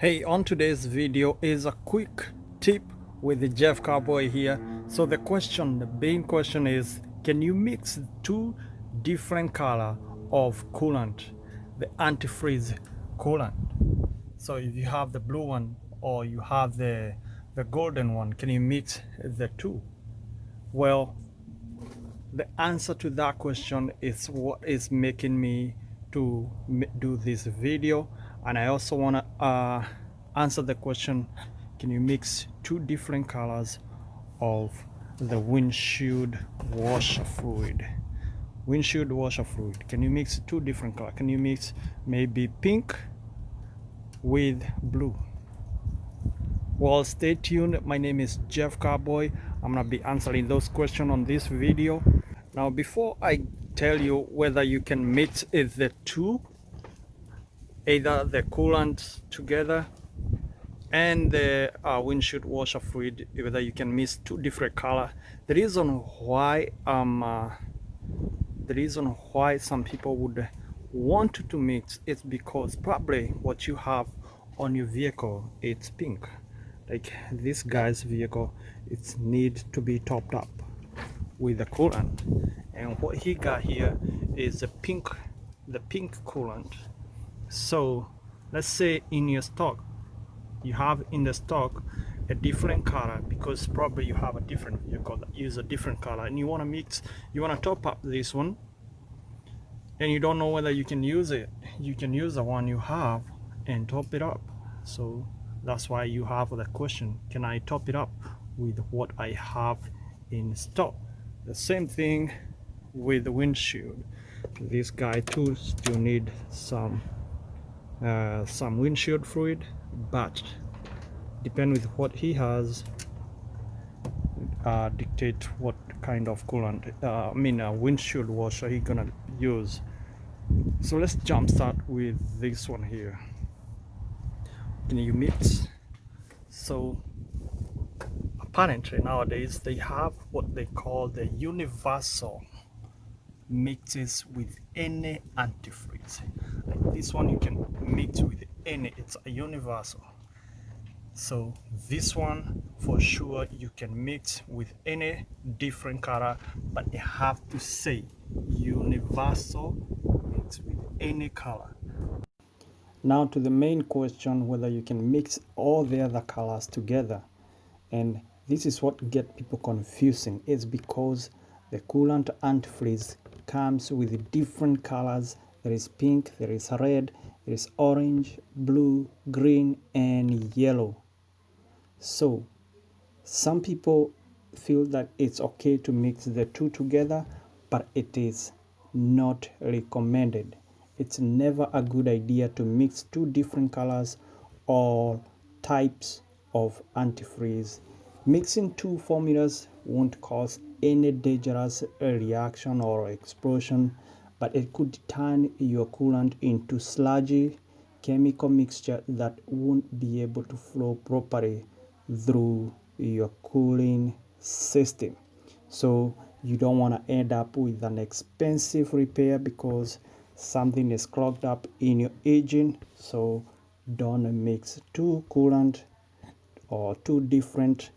Hey, on today's video is a quick tip with the Jeff Carbuoy here. So the main question is, can you mix two different color of coolant, the antifreeze coolant? So if you have the blue one or you have the golden one, can you mix the two? Well, the answer to that question is what is making me to do this video. And I also want to answer the question, can you mix two different colors of the windshield washer fluid? Windshield washer fluid, can you mix two different colors? Can you mix maybe pink with blue? Well, stay tuned. My name is Jeff Carbuoy. I'm gonna be answering those questions on this video. Now, before I tell you whether you can mix the two, either the coolant together and the windshield washer fluid, whether you can mix two different color, the reason why some people would want to mix is because probably what you have on your vehicle, it's pink. Like this guy's vehicle, it needs to be topped up with the coolant, and what he got here is the pink coolant. So let's say in your stock, you have in the stock a different color, because probably you have a different vehicle that uses a different color, and you want to mix, you want to top up this one, and you don't know whether you can use it. You can use the one you have and top it up. So that's why you have the question, can I top it up with what I have in stock? The same thing with the windshield. This guy too still need some windshield fluid, but depend with what he has, dictate what kind of coolant, windshield washer he gonna use. So let's jump start with this one here. Can you mix? So apparently nowadays they have what they call the universal mixes with any antifreeze. Like this one you can mix with any, it's a universal. So this one for sure you can mix with any different color, but you have to say universal, mix with any color. Now to the main question, whether you can mix all the other colors together. And this is what get people confusing. It's because the coolant antifreeze comes with different colors. There is pink, there is red, there is orange, blue, green, and yellow. So some people feel that it's okay to mix the two together, but it is not recommended. It's never a good idea to mix two different colors or types of antifreeze. Mixing two formulas won't cause any dangerous reaction or explosion, but it could turn your coolant into sludgy chemical mixture that won't be able to flow properly through your cooling system. So you don't want to end up with an expensive repair because something is clogged up in your engine. So don't mix two coolant or two different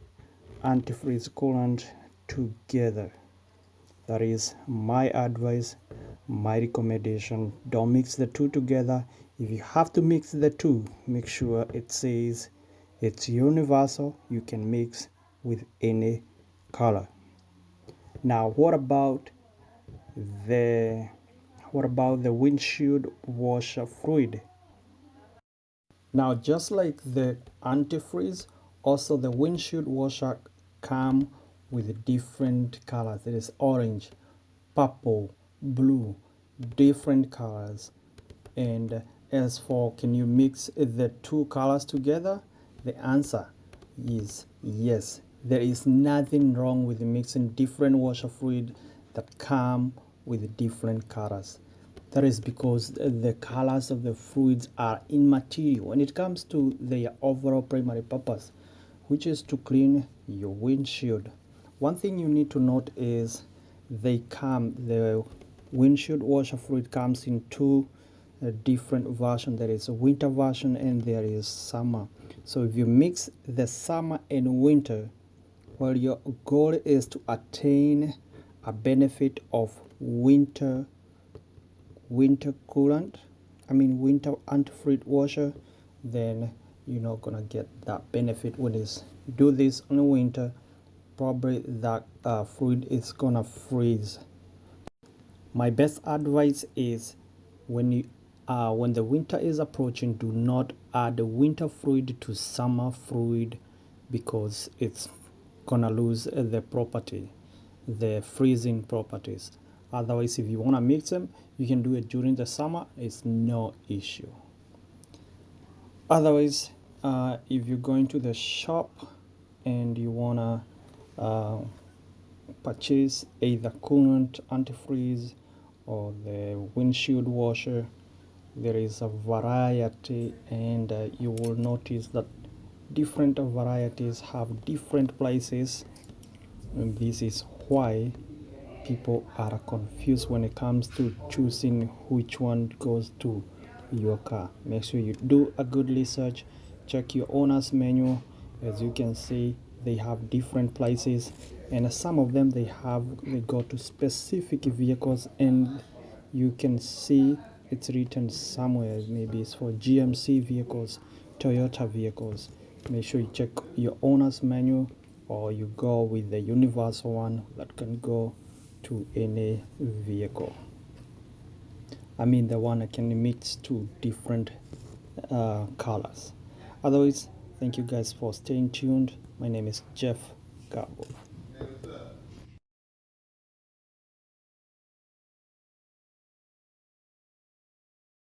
antifreeze coolant together. That is my advice, my recommendation. Don't mix the two together. If you have to mix the two, make sure it says it's universal. You can mix with any color. Now what about the windshield washer fluid? Now just like the antifreeze, also the windshield washer come with different colors. There is orange, purple, blue, different colors. And as for can you mix the two colors together, the answer is yes. There is nothing wrong with mixing different washer fluid that come with different colors. That is because the colors of the fluids are immaterial when it comes to their overall primary purpose, which is to clean your windshield. One thing you need to note is the windshield washer fluid comes in two different version. There is a winter version and there is summer. So if you mix the summer and winter, well, your goal is to attain a benefit of winter coolant, winter antifreeze washer, then you're not gonna get that benefit. When you do this in winter, probably that fluid is gonna freeze. My best advice is when the winter is approaching, do not add the winter fluid to summer fluid, because it's gonna lose the property, the freezing properties. Otherwise, if you want to mix them, you can do it during the summer. It's no issue. Otherwise, if you're going to the shop and you want to purchase either coolant, antifreeze, or the windshield washer, there is a variety, and you will notice that different varieties have different prices, and this is why people are confused when it comes to choosing which one goes to your car. Make sure you do a good research, check your owner's manual. As you can see, they have different prices, and some of them they go to specific vehicles, and you can see it's written somewhere, maybe it's for GMC vehicles, Toyota vehicles. Make sure you check your owner's manual, or you go with the universal one that can go to any vehicle. The one that can mix two different colors. Otherwise, thank you guys for staying tuned. My name is Jeff Carbuoy.